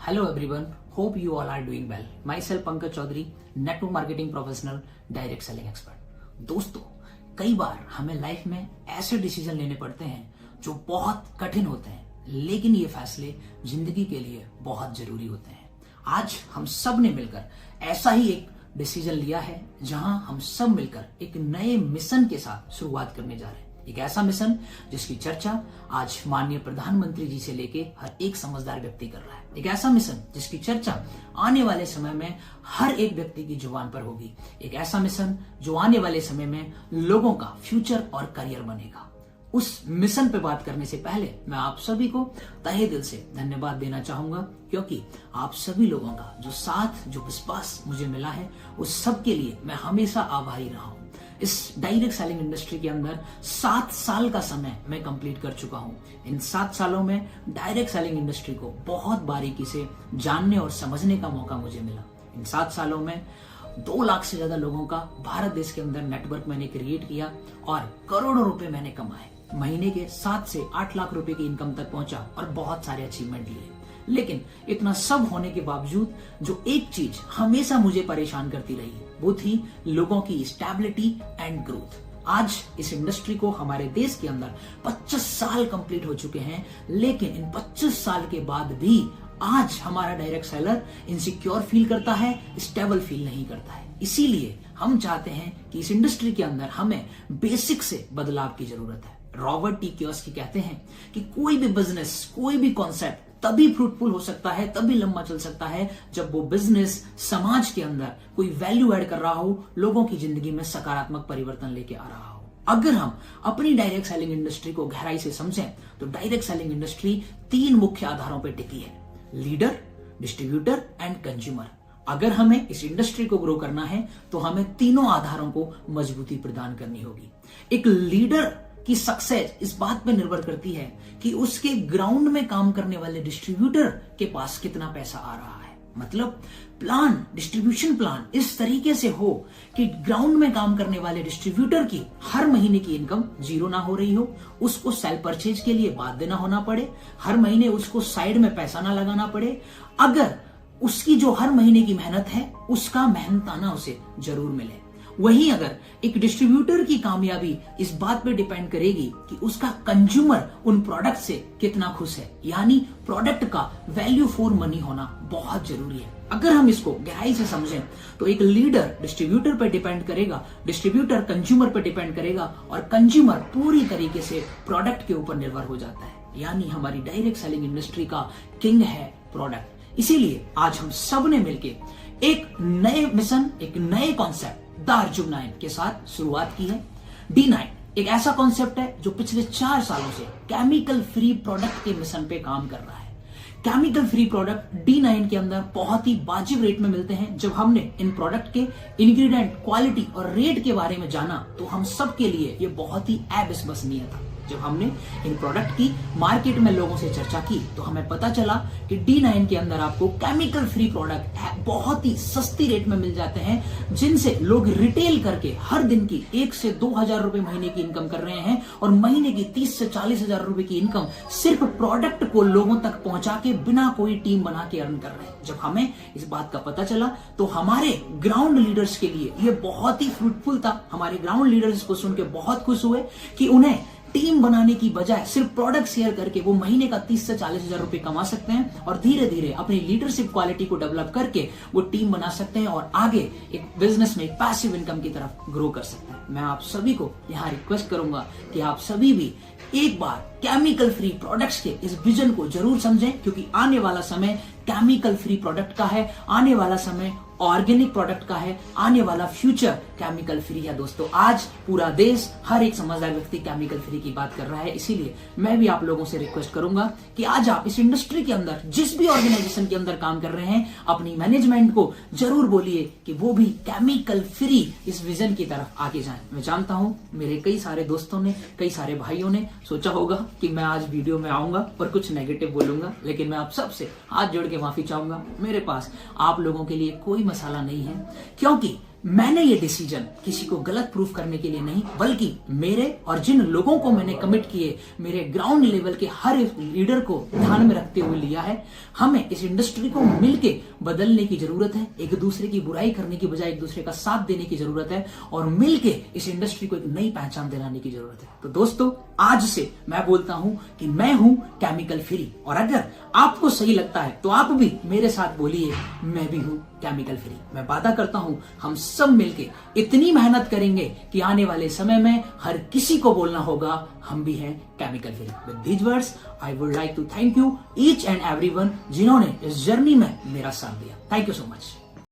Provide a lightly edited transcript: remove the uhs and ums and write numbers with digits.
Hello everyone, hope you all are doing well. Myself Pankaj Chaudhary, network marketing professional, direct selling expert. दोस्तों, कई बार हमें life में ऐसे decision लेने पड़ते हैं जो बहुत कठिन होते हैं, लेकिन ये फैसले जिंदगी के लिए बहुत जरूरी होते हैं। आज हम सब ने मिलकर ऐसा ही एक डिसीजन लिया है जहां हम सब मिलकर एक नए मिशन के साथ शुरुआत करने जा रहे हैं। एक ऐसा मिशन जिसकी चर्चा आज माननीय प्रधानमंत्री जी से लेके हर एक समझदार व्यक्ति कर रहा है। एक ऐसा मिशन जिसकी चर्चा आने वाले समय में हर एक व्यक्ति की जुबान पर होगी। एक ऐसा मिशन जो आने वाले समय में लोगों का फ्यूचर और करियर बनेगा। उस मिशन पे बात करने से पहले मैं आप सभी को तहे दिल से धन्यवाद देना चाहूंगा, क्योंकि आप सभी लोगों का जो साथ, जो विश्वास मुझे मिला है, उस सब के लिए मैं हमेशा आभारी रहा हूं। इस डायरेक्ट सेलिंग इंडस्ट्री के अंदर 7 साल का समय मैं कंप्लीट कर चुका हूं। इन 7 सालों में डायरेक्ट सेलिंग इंडस्ट्री को बहुत बारीकी से जानने और समझने का मौका मुझे मिला। इन 7 सालों में 2 लाख से ज्यादा लोगों का भारत देश के अंदर नेटवर्क मैंने क्रिएट किया और करोड़ों रुपए मैंने कमाए। महीने के 7 से 8 लाख रुपए की इनकम तक पहुंचा और बहुत सारे अचीवमेंट लिए। लेकिन इतना सब होने के बावजूद जो एक चीज हमेशा मुझे परेशान करती रही, वो थी लोगों की स्टेबिलिटी एंड ग्रोथ। आज इस इंडस्ट्री को हमारे देश के अंदर 25 साल कंप्लीट हो चुके हैं, लेकिन इन 25 साल के बाद भी आज हमारा डायरेक्ट सेलर इनसिक्योर फील करता है, स्टेबल फील नहीं करता है। इसीलिए हम चाहते हैं कि इस इंडस्ट्री के अंदर हमें बेसिक से बदलाव की जरूरत है। रॉबर्ट टी कियोसाकी कहते हैं कि कोई भी बिजनेस, कोई भी कॉन्सेप्ट तभी फ्रूटफुल हो सकता है, तभी लंबा चल सकता है जब वो बिजनेस समाज के अंदर कोई वैल्यू ऐड कर रहा हो, लोगों की जिंदगी में सकारात्मक परिवर्तन लेके आ रहा हो। अगर हम अपनी डायरेक्ट सेलिंग इंडस्ट्री को गहराई से समझें तो डायरेक्ट सेलिंग इंडस्ट्री 3 मुख्य आधारों पर टिकी है: लीडर, डिस्ट्रीब्यूटर एंड कंज्यूमर। अगर हमें इस इंडस्ट्री को ग्रो करना है तो हमें तीनों आधारों को मजबूती प्रदान करनी होगी। एक लीडर की सक्सेस इस बात पे निर्भर करती है कि उसके ग्राउंड में काम करने वाले डिस्ट्रीब्यूटर के पास कितना पैसा आ रहा है। मतलब प्लान, डिस्ट्रीब्यूशन प्लान इस तरीके से हो कि ग्राउंड में काम करने वाले डिस्ट्रीब्यूटर की हर महीने की इनकम 0 ना हो रही हो, उसको सेल परचेज के लिए बाद देना होना पड़े, हर महीने उसको साइड में पैसा ना लगाना पड़े। अगर उसकी जो हर महीने की मेहनत है, उसका मेहनताना उसे जरूर मिले। वहीं अगर एक डिस्ट्रीब्यूटर की कामयाबी इस बात पे डिपेंड करेगी कि उसका कंज्यूमर उन प्रोडक्ट से कितना खुश है, यानी प्रोडक्ट का वैल्यू फॉर मनी होना बहुत जरूरी है। अगर हम इसको गहराई से समझें तो एक लीडर डिस्ट्रीब्यूटर पर डिपेंड करेगा, डिस्ट्रीब्यूटर कंज्यूमर पर डिपेंड करेगा और कंज्यूमर पूरी तरीके से प्रोडक्ट के ऊपर निर्भर हो जाता है। यानी हमारी डायरेक्ट सेलिंग इंडस्ट्री का किंग है प्रोडक्ट। इसीलिए आज हम सब ने मिलकर एक नए मिशन, एक नए कॉन्सेप्ट D9 के साथ शुरुआत की है। D9 एक ऐसा कॉन्सेप्ट है जो पिछले 4 सालों से केमिकल फ्री प्रोडक्ट के मिशन पे काम कर रहा है। केमिकल फ्री प्रोडक्ट D9 के अंदर बहुत ही वाजिब रेट में मिलते हैं। जब हमने इन प्रोडक्ट के इंग्रेडिएंट, क्वालिटी और रेट के बारे में जाना तो हम सब के लिए ये बहुत ही अविश्वसनीय था। जब हमने इन प्रोडक्ट की मार्केट में लोगों से चर्चा की तो हमें पता चला कि D9 के अंदर आपको केमिकल फ्री प्रोडक्ट बहुत ही सस्ती रेट में मिल जाते हैं, जिनसे लोग रिटेल करके हर दिन की 1 से 2 हजार रुपए महीने की इनकम कर रहे हैं और महीने की 30 से 40 हजार रुपए की इनकम सिर्फ प्रोडक्ट को लोगों तक पहुंचा के बिना कोई टीम बना के अर्न कर रहे हैं। जब हमें इस बात का पता चला तो हमारे ग्राउंड लीडर्स के लिए ये बहुत ही फ्रूटफुल था। हमारे ग्राउंड लीडर्स को सुन के बहुत खुश हुए कि उन्हें टीम बनाने की बजाय सिर्फ प्रोडक्ट शेयर करके वो महीने का 30 से 40 हजार रुपए कमा सकते हैं और धीरे धीरे अपनी लीडरशिप क्वालिटी को डेवलप करके वो टीम बना सकते हैं और आगे एक बिजनेस में पैसिव इनकम की तरफ ग्रो कर सकते हैं। मैं आप सभी को यहाँ रिक्वेस्ट करूंगा कि आप सभी भी एक बार केमिकल फ्री प्रोडक्ट्स के इस विजन को जरूर समझें, क्योंकि आने वाला समय केमिकल फ्री प्रोडक्ट का है, आने वाला समय ऑर्गेनिक प्रोडक्ट का है, आने वाला फ्यूचर केमिकल फ्री है। दोस्तों, आज पूरा देश, हर एक समझदार व्यक्ति केमिकल फ्री की बात कर रहा है। इसीलिए मैं भी आप लोगों से रिक्वेस्ट करूंगा कि आज आप इस इंडस्ट्री के अंदर, जिस भी ऑर्गेनाइजेशन के अंदर काम कर रहे हैं, अपनी मैनेजमेंट को जरूर बोलिए कि वो भी केमिकल फ्री इस विजन की तरफ आगे जाएं। मैं जानता हूं मेरे कई सारे दोस्तों ने, कई सारे भाइयों ने सोचा होगा कि मैं आज वीडियो में आऊंगा और कुछ नेगेटिव बोलूंगा, लेकिन मैं आप सबसे हाथ जोड़ के माफी चाहूंगा। मेरे पास आप लोगों के लिए कोई मसाला नहीं है, क्योंकि मैंने ये डिसीजन किसी को गलत प्रूफ करने के लिए नहीं, बल्कि मेरे और जिन लोगों को मैंने कमिट किए, मेरे ग्राउंड लेवल के हर एक लीडर को ध्यान में रखते हुए लिया है। हमें इस इंडस्ट्री को मिलके बदलने की जरूरत है। एक दूसरे की बुराई करने की बजाय एक दूसरे का साथ देने की जरूरत है और मिलके इस इंडस्ट्री को एक नई पहचान दिलाने की जरूरत है। तो दोस्तों, आज से मैं बोलता हूं कि मैं हूं केमिकल फ्री, और अगर आपको सही लगता है तो आप भी मेरे साथ बोलिए, मैं भी हूं केमिकल फ्री। मैं वादा करता हूं हम सब मिलके इतनी मेहनत करेंगे कि आने वाले समय में हर किसी को बोलना होगा, हम भी हैं chemical free. With these words I would like to thank you each and everyone जिन्होंने इस जर्नी में मेरा साथ दिया। Thank you so much.